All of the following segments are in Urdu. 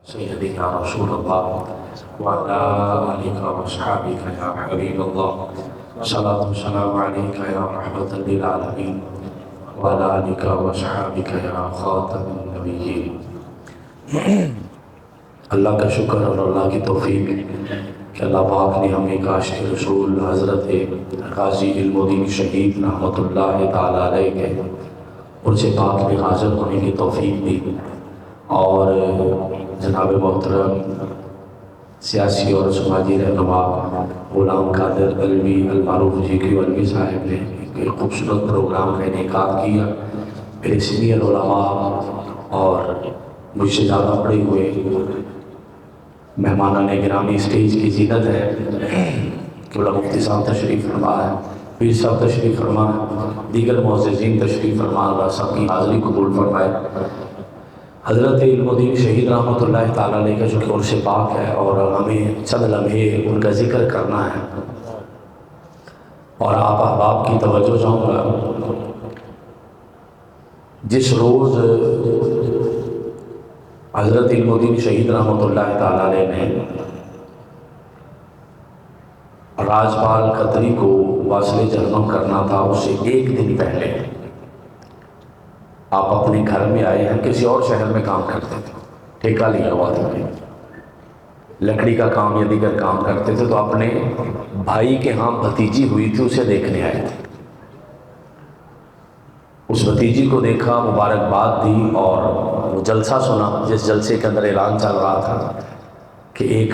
سيدي يا رسول الله وعلى آلك وأصحابك يا حبيب الله صلاة والسلام عليك يا رحمة للعالمين وعلى آلك وأصحابك يا خاتم النبيين۔ اللہ کا شکر اور اللہ کی توفیق کہ اللہ پاک نے ہمیں کاشف رسول حضرت قاضی علم الدین شہید رحمۃ اللہ تعالیٰ علیہ کے عرص پاک میں حاضر ہونے کی توفیق دی، اور جناب محترم سیاسی اور سماجی رہنما غلام قادر علوی المعروف جی کی علوی صاحب نے ایک خوبصورت پروگرام کا انعقاد کیا۔ میرے سینئر علماء اور مجھ سے زیادہ پڑھے ہوئے مہمانان گرامی اسٹیج کی زینت ہے، مولانا مفتی صاحب تشریف فرما ہے، پیر صاحب تشریف فرما ہے، دیگر معززین تشریف فرما، اللہ سب کی حاضری قبول فرمائے۔ حضرت علم الدین شہید رحمۃ اللہ تعالیٰ علیہ کا جو کہ عرص پاک ہے، اور ہمیں چند لمحے ان کا ذکر کرنا ہے، اور آپ احباب کی توجہ چاہوں گا۔ جس روز حضرت علم الدین شہید رحمۃ اللہ تعالیٰ علیہ نے راجپال قدری کو واصل جہنم کرنا تھا، اس سے ایک دن پہلے آپ اپنے گھر میں آئے ہیں، کسی اور شہر میں کام کرتے تھے، ٹھیکہ لیا ہوا تھا، لکڑی کا کام یا دیگر کام کرتے تھے، تو اپنے بھائی کے ہاں بھتیجی ہوئی تھی، اسے دیکھنے آئے تھے۔ اس بھتیجی کو دیکھا، مبارکباد دی، اور وہ جلسہ سنا جس جلسے کے اندر اعلان چل رہا تھا کہ ایک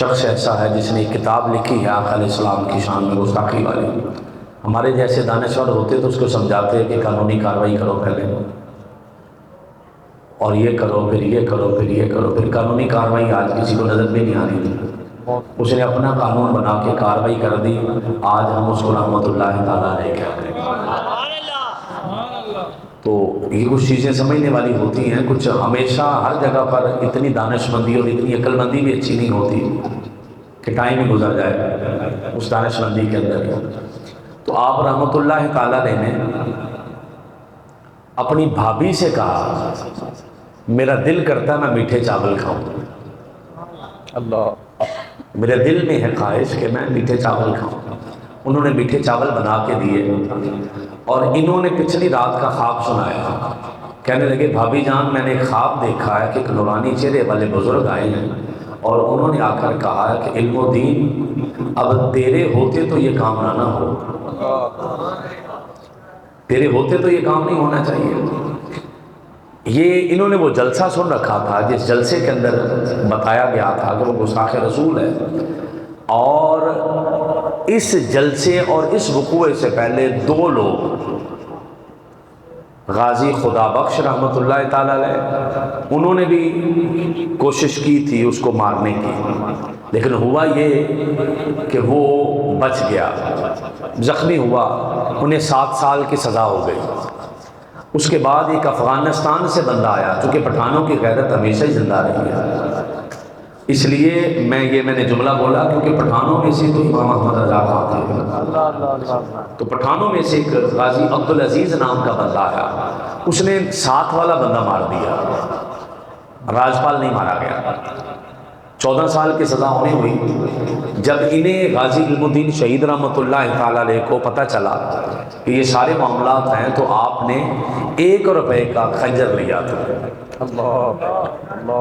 شخص ایسا ہے جس نے ایک کتاب لکھی ہے آقا علیہ السلام کی شان میں گستاخی والی۔ ہمارے جیسے دانشور ہوتے تو اس کو سمجھاتے کہ قانونی کارروائی کرو پہلے، اور یہ کرو، پھر یہ کرو، پھر یہ کرو، پھر قانونی کارروائی آج کسی کو نظر بھی نہیں آ رہی تھی۔ اس نے اپنا قانون بنا کے کارروائی کر دی، آج ہم اس کو رحمۃ اللہ تعالیٰ علیہ کہتے ہیں۔ تو یہ کچھ چیزیں سمجھنے والی ہوتی ہیں، کچھ ہمیشہ ہر جگہ پر اتنی دانش مندی اور اتنی عقل مندی بھی اچھی نہیں ہوتی کہ ٹائم ہی گزر جائے اس دانش مندی کے اندر۔ تو آپ رحمۃ اللہ تعالیٰ علیہ نے اپنی بھابھی سے کہا، میرا دل کرتا ہے میں میٹھے چاول کھاؤں، اللہ، میرے دل میں ہے خواہش کہ میں میٹھے چاول کھاؤں۔ انہوں نے میٹھے چاول بنا کے دیے، اور انہوں نے پچھلی رات کا خواب سنایا۔ کہنے لگے، بھابھی جان میں نے ایک خواب دیکھا ہے کہ ایک نورانی چہرے والے بزرگ آئے ہیں، اور انہوں نے آ کر کہا ہے کہ علم الدین اب تیرے ہوتے تو یہ کام نہ ہو، تیرے ہوتے تو یہ کام نہیں ہونا چاہیے۔ یہ انہوں نے وہ جلسہ سن رکھا تھا جس جلسے کے اندر بتایا گیا تھا کہ وہ گستاخ رسول ہے، اور اس جلسے اور اس وقوع سے پہلے دو لوگ، غازی خدا بخش رحمۃ اللہ تعالیٰ علیہ، انہوں نے بھی کوشش کی تھی اس کو مارنے کی، لیکن ہوا یہ کہ وہ بچ گیا، زخمی ہوا، انہیں 7 سال کی سزا ہو گئی۔ اس کے بعد ایک افغانستان سے بندہ آیا، چونکہ پٹھانوں کی غیرت ہمیشہ ہی زندہ رہی ہے، اس لیے میں نے جملہ بولا کیونکہ پٹھانوں میں سے تو امام احمد رضا خان تھے، تو پٹھانوں میں سے ایک غازی عبدالعزیز نام کا بندہ آیا، اس نے 7 والا بندہ مار دیا، راجپال نہیں مارا گیا۔ 14 سال کی سزا انہیں ہوئی۔ جب انہیں غازی علم الدین شہید رحمۃ اللہ تعالیٰ علیہ کو پتہ چلا کہ یہ سارے معاملات ہیں، تو آپ نے 1 روپے کا خنجر لیا تھا۔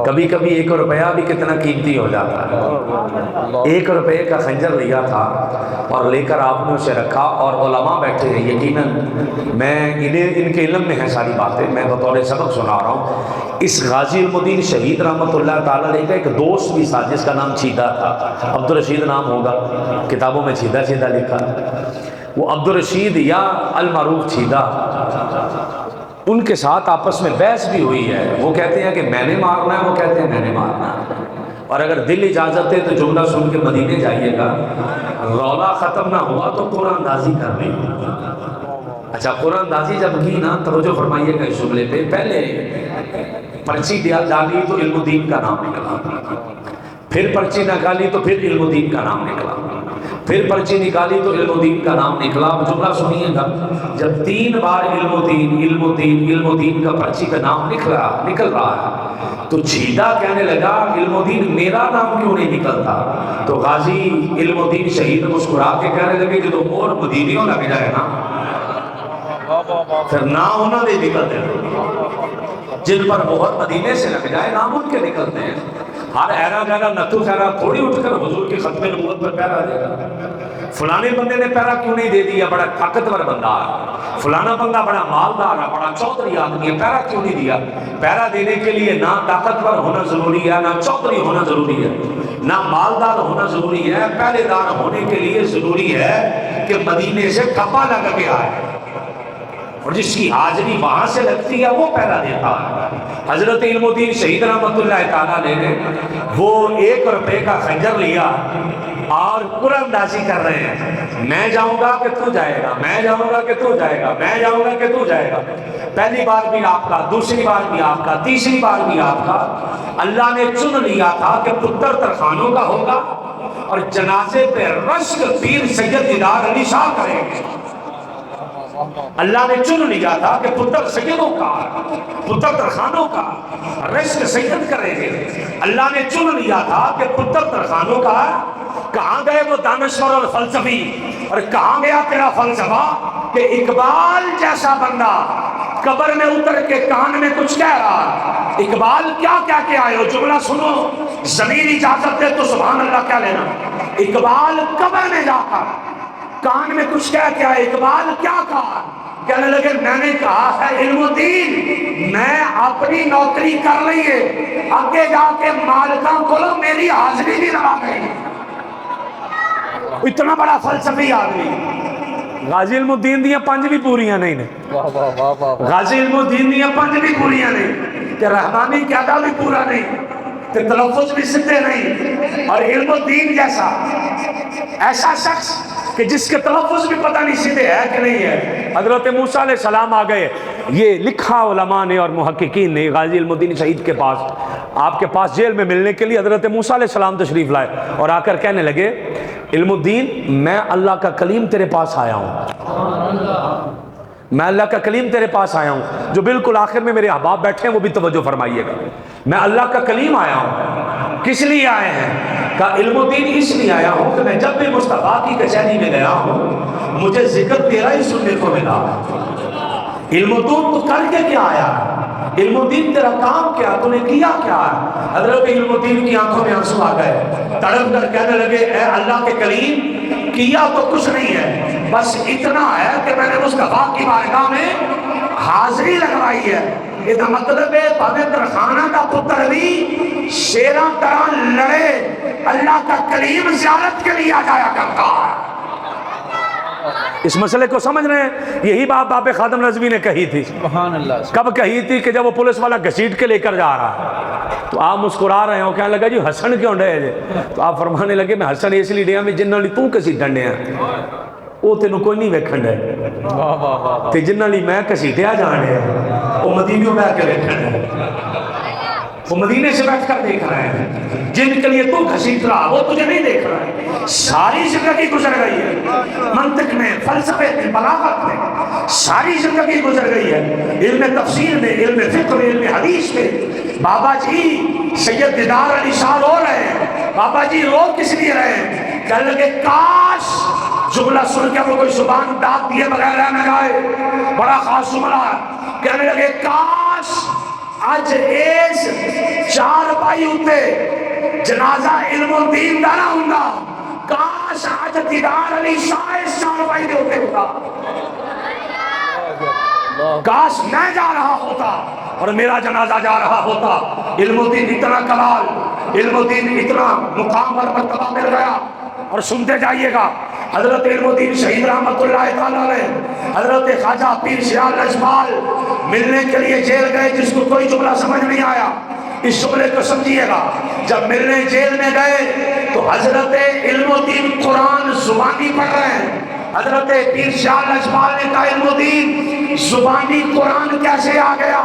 کبھی کبھی 1 روپیہ بھی کتنا قیمتی ہو جاتا ہے۔ 1 روپے کا خنجر لیا تھا اور لے کر آپ نے اسے رکھا، اور علماء بیٹھے ہیں، یقیناً ان کے علم میں ہیں ساری باتیں، میں بطور سبق سنا رہا ہوں۔ اس غازی علم الدین شہید رحمۃ اللہ تعالیٰ علیہ کا ایک دوست بھی تھا جس کا نام چھیدہ تھا، عبدالرشید نام ہوگا، کتابوں میں چھیدہ لکھا، وہ عبدالرشید یا المعروف چھیدہ، ان کے ساتھ آپس میں بحث بھی ہوئی ہے۔ وہ کہتے ہیں کہ میں نے مارنا ہے، وہ کہتے ہیں میں نے مارنا ہے، اور اگر دل اجازت ہے تو جملہ سن کے مدینے جائیے گا، رولا ختم نہ ہوا تو قرآن اندازی کر لیں۔ اچھا، قرآن اندازی جب کی نا، توجہ فرمائیے گا اس جملے پہ، پہلے پرچی ڈالی تو علم الدین کا نام نکلا، پھر پرچی نکالی تو پھر علم الدین کا نام نکلا، پھر پرچی نکالی تو علم الدین کا نام نکلا. جملہ سنیے گا, جب 3 بار علم الدین کا پرچی کا نام نکل رہا ہے تو جھیدا کہنے لگا علم الدین میرا نام کیوں نہیں نکلتا؟ تو غازی علم الدین شہید مسکرا کے کہنے لگے جدو مور مدینیوں لگ جائے نا پھر نہ ہونا دے نکلتے ہیں. جن پر مہر مدینے سے لگ جائے نام ان کے نکلتے ہیں. ہر ایرا گیرا نتو خیرا تھوڑی اٹھ کر حضور کی ختم نبوت پر پیرا دے گا. فلانے بندے نے پیرا کیوں نہیں دے دیا؟ بڑا طاقتور بندہ ہے. فلانا بندہ بڑا مالدار ہے, بڑا چودھری آدمی ہے, پیرا کیوں نہیں دیا؟ پیرا دینے کے لیے نہ طاقتور ہونا ضروری ہے, نہ چودھری ہونا ضروری ہے, نہ مالدار ہونا ضروری ہے. پہرے دار ہونے کے لیے ضروری ہے کہ مدینے سے کپا لگ کے آئے, اور جس کی حاضری وہاں سے لگتی ہے وہ پہلا دیتا ہے. حضرت علم الدین شہید رحمت اللہ تعالیٰ نے وہ 1 روپے کا خنجر لیا اور قرآن اندازی کر رہے ہیں, میں جاؤں گا کہ تو جائے گا, میں جاؤں گا کہ تو جائے گا, میں جاؤں گا کہ تو جائے گا. پہلی بار بھی آپ کا, دوسری بار بھی آپ کا, تیسری بار بھی آپ کا. اللہ نے چن لیا تھا کہ پتر ترخانوں کا ہوگا اور جنازے پہ رشک پیر سید دیدار علی شاہ کریں گے. اللہ نے چن لیا تھا کہ پتر سیدوں کا, پتر ترخانوں کا رشک سید کریں گے. اللہ نے چن لیا تھا کہ پتر ترخانوں کا. کہاں گئے وہ دانشور اور فلسفی, اور کہاں گیا تیرا فلسفہ کہ اقبال جیسا بندہ قبر میں اتر کے کان میں کچھ کہہ رہا. اقبال کیا کہہ کے آئے ہو؟ جملہ سنو, ضمیر اجازت دے تو سبحان اللہ کیا لینا. اقبال قبر میں جا کر کان میں کچھ کہہ کے آئے. اقبال کیا کہا؟ کہنے لگے میں نے کہا ہے علم الدین میں اپنی نوکری کر لئیے, آگے جا کے مالکاں کو لو میری حاضری بھی لگا گئی. اتنا بڑا فلسفی آدمی. غازی علم الدین دیاں 5 بھی پوریاں نہیں نے. غازی علم الدین دیاں 5 بھی پوریاں نہیں, کہ رحمانی قیادہ بھی پورا نہیں, کہ تلفظ بھی سدھے نہیں. اور علم الدین جیسا ایسا شخص کہ جس کے تلفظ بھی پتہ نہیں سیدھے ہے کہ نہیں ہے. حضرت موسیٰ علیہ السلام آ گئے, یہ لکھا علماء نے اور محققین نے غازی علم الدین شہید کے پاس, آپ کے پاس جیل میں ملنے کے لیے حضرت موسیٰ علیہ السلام تشریف لائے اور آ کر کہنے لگے علم الدین میں اللہ کا کلیم تیرے پاس آیا ہوں, میں اللہ کا کلیم تیرے پاس آیا ہوں. جو بالکل آخر میں میرے احباب بیٹھے ہیں وہ بھی توجہ فرمائیے گا. میں اللہ کا کلیم آیا ہوں. کس لیے آئے ہیں؟ کہا علم الدین اس لیے آیا ہوں کہ میں جب بھی مصطفیٰ کی کچہری میں گیا ہوں مجھے ذکر تیرا ہی سننے کو ملا. علم الدین تو کر کے کیا آیا؟ علم الدین تیرا کام کیا, تو نے کیا کیا؟ حضرت علم الدین کی آنکھوں میں آنسو آ گئے, تڑپ کر کہنے لگے اے اللہ کے کلیم کیا تو کچھ نہیں ہے, بس اتنا ہے کہ میں نے مصطفیٰ کی بارگاہ میں حاضری لگوائی ہے. یہ مطلب ہے پاوے ترخانہ کا پتر بھی شیراں طرح لڑے اللہ کا کلیم زیارت کے لیے آ جایا کرتا ہے. اس مسئلے کو سمجھ رہے ہیں؟ یہی بات باپ خادم رضوی نے کہی تھی. سبحان اللہ. کب کہی تھی؟ کہ جب وہ پولیس والا گھسیٹ کے لے کر جا رہا تو آپ مسکرا رہے ہو, کہنے لگا جی ہسن کیوں ڈے جے؟ تو آپ فرمانے لگے میں ہسن اس لیے ڈیا میں جنہوں نے تو کسی ڈنڈے ہیں وہ تینوں کوئی نہیں ویکھن ہے, تے جنہوں نے میں کسیٹیا جانے ہیں وہ مدینیوں میں آ کے ویکھن ہے, وہ مدینے سے بیٹھ کر دیکھ رہے ہیں. جن کے لیے تو گھسیٹ رہا وہ تجھے نہیں دیکھ رہا ہے. ساری زندگی گزر گئی ہے منطق میں, فلسفے میں, بلاغت میں, ساری زندگی گزر گئی ہے علم تفسیر میں, علم فقہ میں, علم حدیث میں. بابا جی سید دیدار علی شاہ رو رہے ہیں. بابا جی رو کس لیے رہے ہیں؟ کہنے لگے کاش جملہ سن کے وہ کوئی زبان داد دیے بغیر رہ نہ گئے. بڑا خاص جملہ. کہنے لگے کاش آج ایس 4 پائی ہوتے جنازہ علم الدین دا نہ ہوں گا. کاش آج دیدار علی شاہ اس 4 پائی دے ہوتے ہوتا. کاش میں جا رہا ہوتا اور میرا جنازہ جا رہا ہوتا. علم الدین اتنا کمال, علم الدین اتنا مقام اور مرتبہ مل گیا. اور سنتے جائیے گا حضرت علم الدین شہید رحمت اللہ تعالیٰ علیہ, حضرت خواجہ پیر سیال لجپال ملنے کے لیے جیل گئے. جس کو کوئی جملہ سمجھ نہیں آیا اس جملے کو سمجھیے گا. جب ملنے جیل میں گئے تو حضرت علم الدین قرآن زبانی پڑھ رہے ہیں. حضرت پیر سیال لجپال نے کہا علم الدین زبانی قرآن کیسے آ گیا؟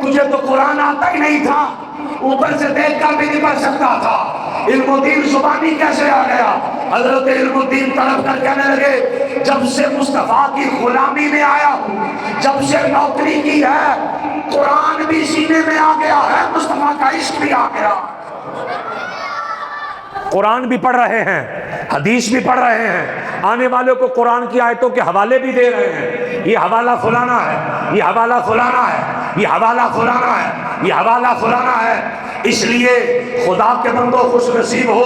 تجھے تو قرآن آتا ہی نہیں تھا، اوپر سے دیکھ کر بھی نہیں پڑھ سکتا تھا، علم الدین زبانی کیسے آ گیا؟ حضرت علم الدین طلب کر کہنے لگے جب سے مصطفیٰ کی غلامی میں آیا ہوں، جب سے نوکری کی ہے، قرآن بھی سینے میں آ گیا ہے، مصطفیٰ کا عشق بھی آ گیا۔ قرآن بھی پڑھ رہے ہیں، حدیث بھی پڑھ رہے ہیں، آنے والوں کو قرآن کی آیتوں کے حوالے بھی دے رہے ہیں، یہ حوالہ فلانا ہے، یہ حوالہ فلانا ہے، یہ حوالہ فلانا ہے، یہ حوالہ فلانا ہے۔ اس لیے خدا کے بندوں خوش نصیب ہو،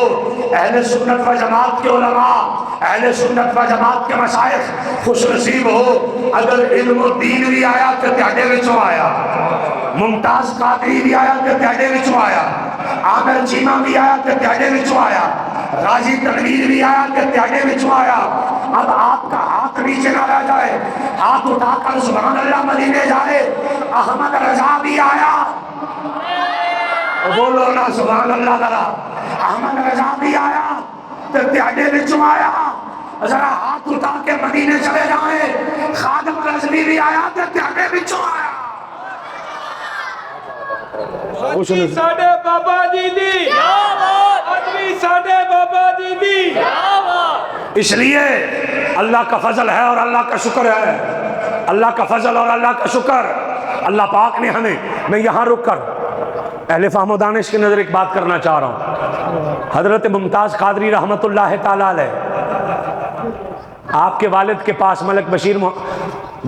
اہل سنت و جماعت کے علماء، اہل سنت و جماعت کے مشائخ خوش نصیب ہو، اگر علم الدین بھی آیا تو تیاڈے وچوں آیا، ممتاز قادری بھی آیا تو تیاڈے وچوں آیا، عامر چیمہ بھی آیا تو تیاڈے وچوں آیا، غازی تنویر بھی آیا تو تیاڈے وچوں آیا۔ اب آپ کا ہاتھ نیچے نہ رہ جائے، ہاتھ اٹھا کر سبحان اللہ مدینے جائے۔ احمد رضا بھی آیا، بولو نا سبحان اللہ ذرا، احمد رضا بھی آیا تو تیاڈے وچوں آیا، ذرا ہاتھ اٹھا کے مدینے چلے جائیں۔ خادم رضوی بھی آیا تو تیاڈے وچوں آیا۔ اجوی ساڈے بابا جی دی، اجوی ساڈے بابا جی دی۔ اس لیے اللہ کا فضل ہے اور اللہ کا شکر ہے، اللہ کا فضل اور اللہ کا شکر۔ اللہ پاک نے ہمیں، میں یہاں رک کر اہل فہم و دانش کی نظر ایک بات کرنا چاہ رہا ہوں۔ حضرت ممتاز قادری رحمت اللہ تعالیٰ علیہ، آپ کے والد کے پاس ملک بشیر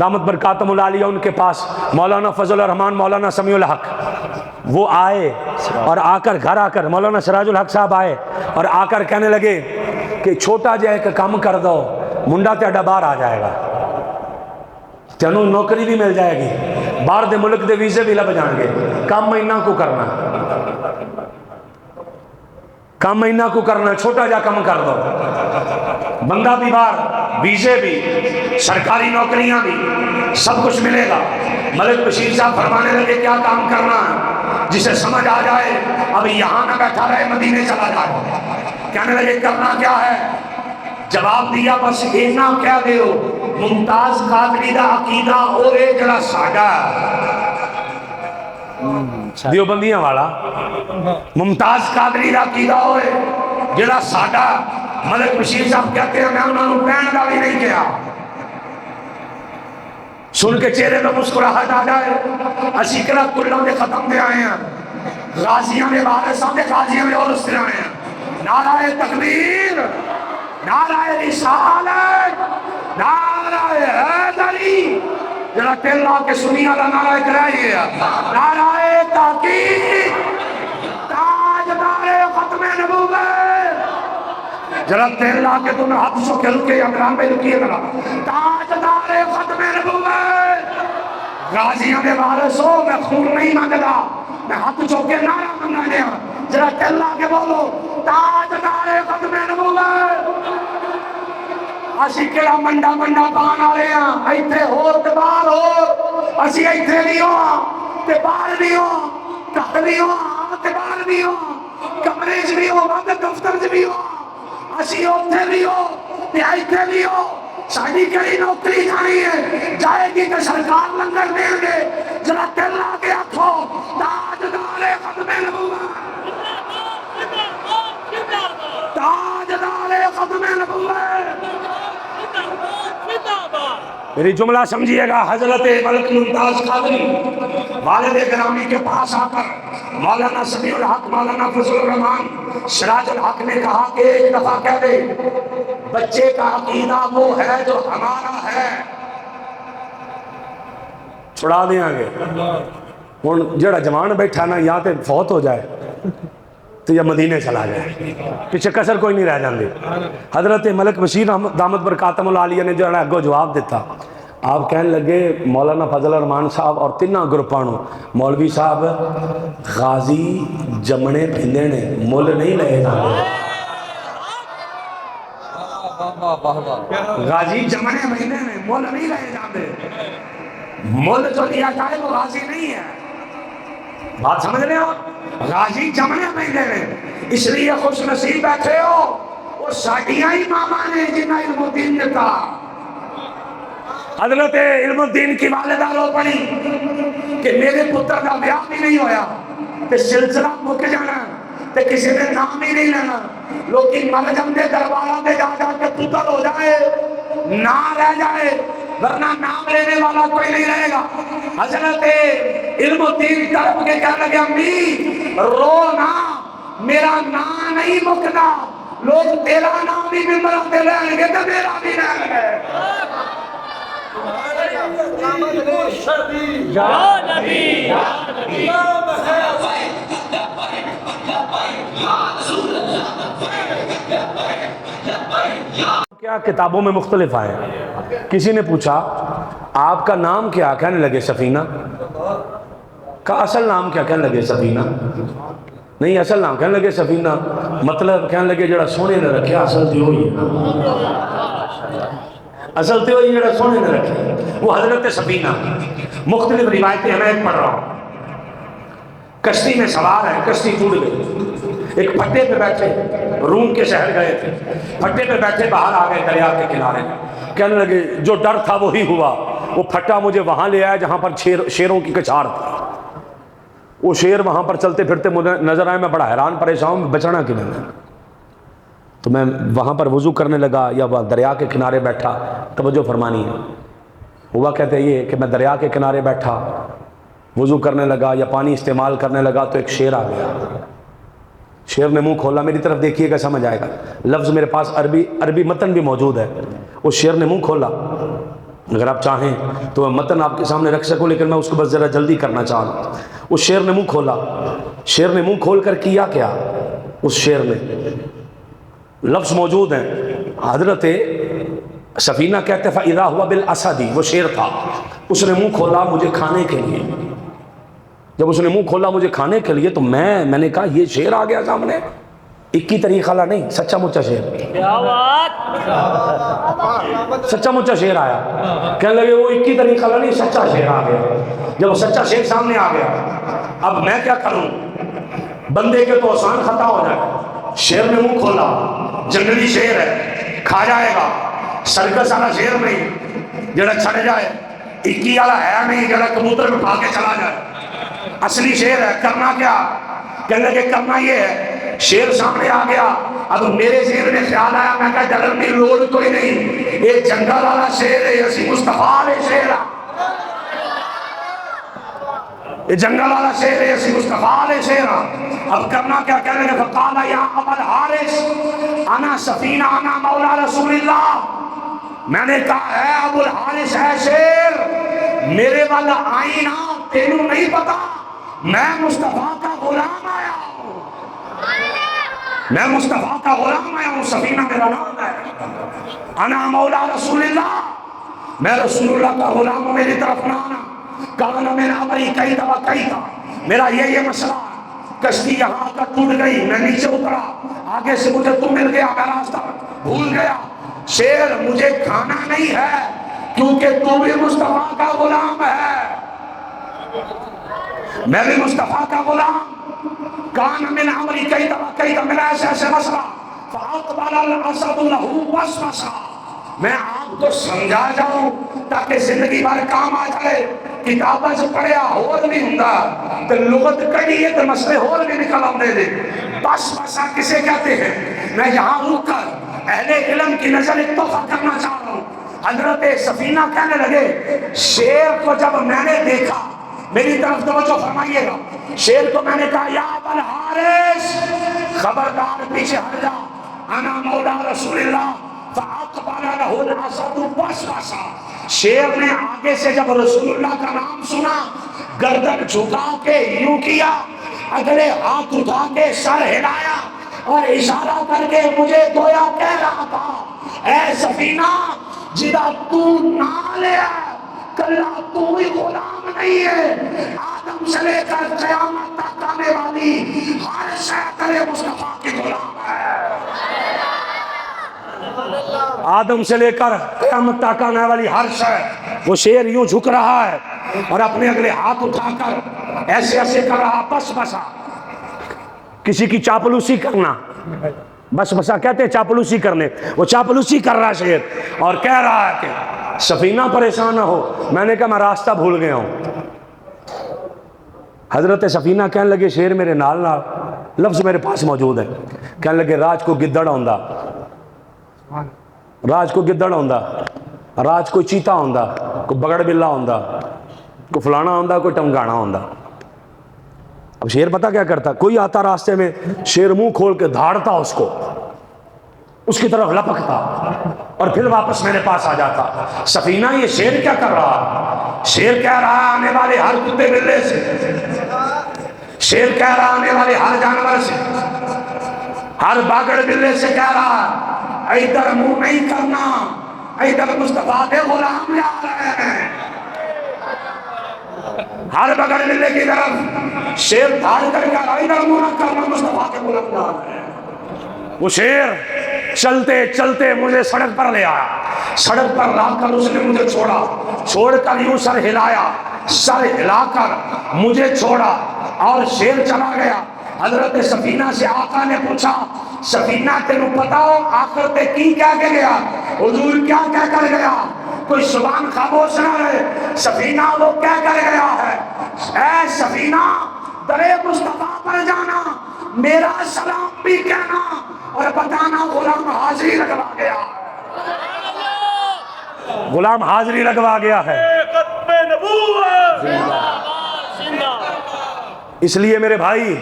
دامت برکاتہم العالیہ، ان کے پاس مولانا فضل الرحمان، مولانا سمیع الحق، وہ آئے اور آ کر گھر آ کر مولانا سراج الحق صاحب آئے اور آ کر کہنے لگے کہ چھوٹا جائے کہ کم کر دو، منڈا تیڈا باہر آ جائے گا، تینوں نوکری بھی مل جائے گی، باہر دے ملک دے ویزے بھی لب جان گے، کم مہینہ کو کرنا، کم مہینہ کو کرنا، چھوٹا جا کم کر دو، بندہ بھی باہر، ویزے بھی، سرکاری نوکریاں بھی، سب کچھ ملے گا۔ ملک بشیر صاحب فرمانے لگے کیا کام کرنا ہے، جسے سمجھ آ جائے اب یہاں نہ بیٹھا رہے، مدینے چلا جائے۔ کہنے لگے کرنا کیا ہے؟ جواب دیا بس اینا کہہ دیو ممتاز قادری دا عقیدہ اوے جڑا ساڈا دیوبندیاں والا، ممتاز قادری دا عقیدہ ہوئے جڑا ساڈا۔ ملک بشیر صاحب کہتے ہیں میں انہوں نے پہن کا بھی نہیں کیا، سن کے چہرے پہ مسکراہٹ آ جائے۔ اسی کرا کلوں دے ختم دے آئے ہیں، غازیاں نے وارثاں دے غازیاں نے اور اس طرح آئے ہیں۔ نعرہ تکبیر، نعرہ رسالت، نعرہ حیدری، جڑا تیل لا کے سنیا دا نعرہ کرائیے، نعرہ تحقیق، تاجدار ختم نبوت، جڑا تیل لا کے تمہیں ہاتھ سو کے رکے امران بھائی رکیے گا، تاجدار ختم نبوت۔ غازیاں دے وارثو میں خون نہیں مانگدا، میں ہاتھ چو کے نعرہ منگا دیا، جڑا تیل لا کے بولو تاجدار ختم نبوت۔ اسی کیڑا منڈا منڈا پان آ رہے ہیں، ایتھے ہو تے باہر ہو، اسی ایتھے بھی ہو تے باہر بھی ہو، گھر بھی ہو تے باہر بھی ہو، کمرے چ بھی ہو تے دفتر چ بھی ہو، اسی اوتھے بھی ہو تے ایتھے بھی ہو، ساڈی کئی نوکری جانی ہے، جائے گی تے سرکار لنگر دیں گے، ذرا دل لا کے آکھو تاجدار ختم نبوت، تاجدار ختم نبوت۔ میری جملہ سمجھیے گا، حضرت ملک ممتاز قادری والد گرامی کے پاس آ کر مولانا سمیع الحق، مولانا فضل الرحمان، سراج الحق نے کہا کہ ایک دفعہ کہہ دے بچے کا عقیدہ وہ ہے جو ہمارا ہے، چھڑا دیں گے۔ ہن جڑا جوان بیٹھا نا یا تے فوت ہو جائے تو یا مدینے چلا جائے، پیچھے کسر کوئی نہیں رہ جاندی۔ حضرت ملک بشیر دامت برکاتہم العالیہ نے جڑا اگو جواب دیتا، آپ کہنے لگے مولانا فضل الرحمان صاحب اور تینہ گروپانوں، مولوی صاحب غازی جمنے پھندے نے، مول نہیں لے جاندے، غازی جمنے پھندے نے، مول نہیں لے جاندے، مول جو لیا جائے وہ غازی نہیں ہے۔ بات سمجھ رہے ہو؟ غازی جمنے پھندے نے، اس لیے خوش نصیب بیٹھے ہو، وہ ساڈیاں ہی ماما نے جنہیں علم الدین نے کہا۔ حضرت علم الدین کی والدہ رو پڑی، کہ میرے پتر کا بیاہ بھی نہیں ہویا تے سلسلہ مک جانا تے کسی نے نام ہی نہیں لینا، لوگ مر جاندے دربارہ دے جا جا کے پتر ہو جائے نہ رہ جائے، ورنہ نام لینے والا کوئی نہیں رہے گا۔ حضرت علم الدین طلب کے کہنے لگے امی رو نہ، میرا نام نہیں مکنا، لوگ تیرا نام بھی ممبرات لیں گے تو میرا بھی لیں گے۔ یا نبی کیا کتابوں میں مختلف آئے، کسی نے پوچھا آپ کا نام کیا، کہنے لگے سفینہ، کا اصل نام کیا، کہنے لگے سفینہ، نہیں اصل نام کہنے لگے سفینہ، مطلب کہنے لگے جڑا سونے نے رکھے اصل تھی ہوئی اصل تھی ہوئی جڑا سونے نے رکھے وہ حضرت سفینہ۔ مختلف روایتیں میں ایک پڑھ رہا ہوں، کشتی میں سوار ہے، کشتی ٹوٹ گئی، ایک پھٹے پہ بیٹھے، روم کے شہر گئے تھے، پھٹے پہ بیٹھے باہر آ گئے دریا کے کنارے، کہنے لگے جو ڈر تھا وہی ہوا، وہ پھٹا مجھے وہاں لے آیا جہاں پر شیروں کی کچھار تھی، وہ شیر وہاں پر چلتے پھرتے مجھے نظر آئے، میں بڑا حیران پریشان ہوں، بچنا کہ نہیں، تو میں وہاں پر وضو کرنے لگا یا دریا کے کنارے بیٹھا، توجہ فرمانی ہے، ہوا کہتے ہیں یہ کہ میں دریا کے کنارے بیٹھا وضو کرنے لگا یا پانی استعمال کرنے لگا تو ایک شیر آ گیا، شیر نے منہ کھولا، میری طرف دیکھیے گا سمجھ آئے گا، لفظ میرے پاس عربی متن بھی موجود ہے، اس شیر نے منہ کھولا، اگر آپ چاہیں تو میں متن آپ کے سامنے رکھ سکوں لیکن میں اس کو بس ذرا جلدی کرنا چاہوں۔ اس شیر نے منہ کھولا، شیر نے منہ کھول کر کیا کیا، اس شیر نے لفظ موجود ہیں، حضرت سفینہ کہتے فَإِذَا هُوَ بِالْأَسَدِ، وہ شیر تھا، اس نے منہ کھولا مجھے کھانے کے لیے، جب اس نے منہ کھولا مجھے کھانے کے لیے تو میں نے کہا یہ شیر آ گیا سامنے، اکی طریقہ لا نہیں، سچا مچا شیر، سچا مچا شیر آیا، کہنے لگے وہ اکی طریقہ لا نہیں، سچا شیر آ گیا، جب وہ سچا شیر سامنے آ گیا اب میں کیا کروں، بندے کے تو آسان خطا ہو جائے، شیر نے منہ کھولا، جنگلی شیر ہے کھا جائے گا، سرکس والا شیر نہیں جڑا چھڑ جائے، اکی والا ہے نہیں جڑا کبوتر میں کھا کے چلا جائے، اصلی شیر ہے، کرنا کیا، کہنے لگے کرنا یہ ہے، شیر سامنے آ گیا، اب میرے ذہن میں خیال آیا، میں کہا ڈرن کی لوڑ کوئی نہیں، یہ جنگل والا شیر ہے، اسی مصطفیٰ علیہ شیر ہے، یہ جنگل والا شیر ہے، اسی مصطفیٰ علیہ شیر ہے، اب کرنا کیا، کہنے لگے فقال یا ابا الحارث انا سفینہ انا مولا رسول اللہ، میں نے کہا ہے ابو الحارث ہے شیر، میرے والا آئینہ تینوں نہیں پتا، میں مصطفیٰ کا غلام آیا ہوں، میں مصطفیٰ کا غلام آیا ہوں، سفینہ میرا نام ہے، انا مولا رسول اللہ، میں رسول اللہ کا غلام ہوں، میری طرف نہ آنا، کہانا میرا بھائی کئی دفعہ کئی تھا، میرا یہ مسئلہ، کشتی یہاں کا ٹوٹ گئی، میں نیچے اترا، آگے سے مجھے تو مل گیا، میں راستہ بھول گیا، شیر مجھے کھانا نہیں ہے کیونکہ تو بھی مصطفیٰ کا غلام ہے، میں بھی مصطفیٰ کا غلام، کان من عمری کئی دفعہ میرا ایسے مسئلہ، فَأَقْبَلَ الْأَسَدُ لَهُ وَسْوَسَا، میں آپ کو سمجھا جاؤں تاکہ زندگی بھر کام آ جائے، کتابہ سے پڑھیا ہور بھی ہوں تو لغت کڑی ہے تو مسئلے ہور بھی نکل ہم دے دے، بس بسا کسے کہتے ہیں، میں یہاں رک کر اہل علم کی نظر اتفاق کرنا چاہ رہا ہوں، حضرت سفینہ کہنے لگے شیر کو جب میں نے دیکھا، میری طرف توجہ فرمائیے گا، شیر کو میں نے کہا یا ابا الحارث خبردار پیچھے ہٹ جا، انا مولا رسول اللہ، فَأَقْبَلَ لَهُ الْأَسَدُ وَسْوَسَا، شیر نے آگے سے جب رسول اللہ کا نام سنا، گردن جھکا کے یوں کیا، اگلے ہاتھ اٹھا کے سر ہلایا اور اشارہ کر کے مجھے گویا کہہ رہا تھا اے سفینہ جدا تو نہ لے کلا تو ہی غلام نہیں ہے، آدم سے لے کر قیامت تک آنے والی ہر شے تیرے مصطفیٰ کی غلام ہے، آدم سے لے کر قیامت تک آنے والی ہر شے، وہ شیر یوں جھک رہا ہے اور اپنے اگلے ہاتھ اٹھا کر ایسے ایسے کر رہا، بس بسا، کسی کی چاپلوسی کرنا، بس بسا کہتے ہیں چاپلوسی کرنے، وہ چاپلوسی کر رہا شیر اور کہہ رہا ہے کہ سفینہ پریشان نہ ہو، میں نے کہا میں راستہ بھول گیا ہوں، حضرت سفینہ کہنے لگے شیر میرے نال نال، لفظ میرے پاس موجود ہے، کہنے لگے راج کو گدڑ ہوندا، راج کو گدڑ ہوندا، راج کو چیتا ہوندا، کوئی بگڑ بلا ہوندا، کوئی فلانا ہوندا، کوئی ٹمگانا ہوندا۔ اب شیر پتہ کیا کرتا، کوئی آتا راستے میں، شیر منہ کھول کے دھاڑتا اس کو، اس کی طرف لپکتا اور پھر واپس میرے پاس آ جاتا۔ سفینہ یہ شیر کیا کر رہا؟ شیر کہہ رہا آنے والے ہر کتے بلے سے، شیر کہہ رہا آنے والے ہر جانور سے، ہر باگڑ بلے سے کہہ رہا ادھر منہ نہیں کرنا، ادھر مصطفیٰ کے غلام جا رہے ہیں۔ ہر بغل بلے کی طرف شیر دھاڑ کر کے ادھر منہ نہ کرنا، مصطفیٰ کے غلام جا رہے ہیں۔ وہ شیر چلتے چلتے مجھے سڑک پر لے آیا، سڑک پر لا کر اس نے مجھے چھوڑا، چھوڑ کر یوں سر ہلایا، سر ہلا کر مجھے چھوڑا اور شیر چلا گیا۔ حضرت سفینہ سے آقا نے پوچھا سفینہ تینوں پتا ہو آخر تے کی کہہ کے گیا؟ حضور کیا کہہ کر گیا؟ کوئی زبان خاموش نہ رہے۔ سفینہ وہ کہہ کر گیا ہے اے سفینہ درے مصطفیٰ پر جانا، میرا سلام بھی کہنا اور بتانا غلام حاضری لگوا گیا، غلام حاضری لگوا گیا ہے۔ ختم نبوت۔ اس لیے میرے بھائی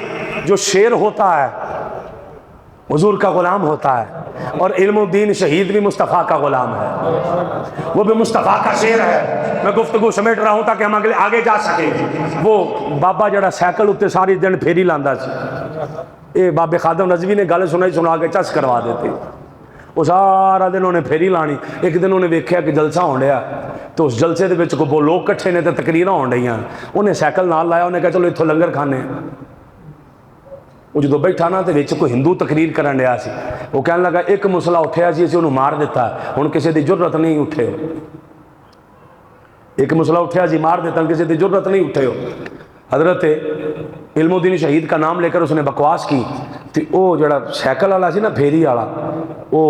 جو شیر ہوتا ہے حضور کا غلام ہوتا ہے، اور علم الدین شہید بھی مصطفیٰ کا غلام ہے، وہ بھی مصطفیٰ کا شیر ہے۔ میں گفتگو سمیٹ رہا ہوں تاکہ ہم آگے جا سکیں۔ وہ بابا جڑا سائیکل اتنے ساری دن پھیری لاندا سی، اے بابے خادم رضوی نے گل سنا کے چس کروا دیتے، وہ سارا دن انہیں پھیری لانی۔ ایک دن انہیں ویکھیا کہ جلسہ ہون ڈیا، تو اس جلسے دے وچ کو لوگ کٹھے نے تے تقریراں ہون ڈیاں، انہیں سائیکل نال لایا، انہیں کہا چلو اتھوں لنگر کھانے۔ وہ جدو بیٹھا نا تے وچ کوئی ہندو تقریر کرن ڈیا سی، وہ کہنے لگا ایک مسلح اٹھیا سی اسی انہوں مار دیتا، ہن کسی دی جرت نہیں اٹھے ہو، ایک مسلح اٹھیا سی مار دیتا، کسی دی جرت نہیں اٹھے ہو۔ حضرت علم الدین شہید کا نام لے کر اس نے بکواس کی، تو وہ جڑا سائیکل والا سی نا پھیری والا، وہ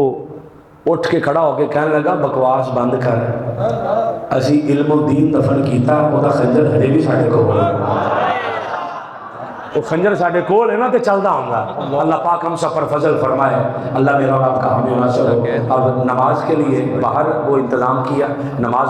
اٹھ کے کھڑا ہو کے کہنے لگا بکواس بند کر، اسی علم الدین دفن کیتا، وہ دا خنجر ہجے بھی ساڈے کول ہے، وہ خنجر ساڈے کول ہے نا تے چلدا ہوندا۔ اللہ پاک ہم سب پر فضل فرمائے، اللہ میرا اور آپ کا حامی و ناصر ہو۔ اب نماز کے لیے باہر وہ انتظام کیا، نماز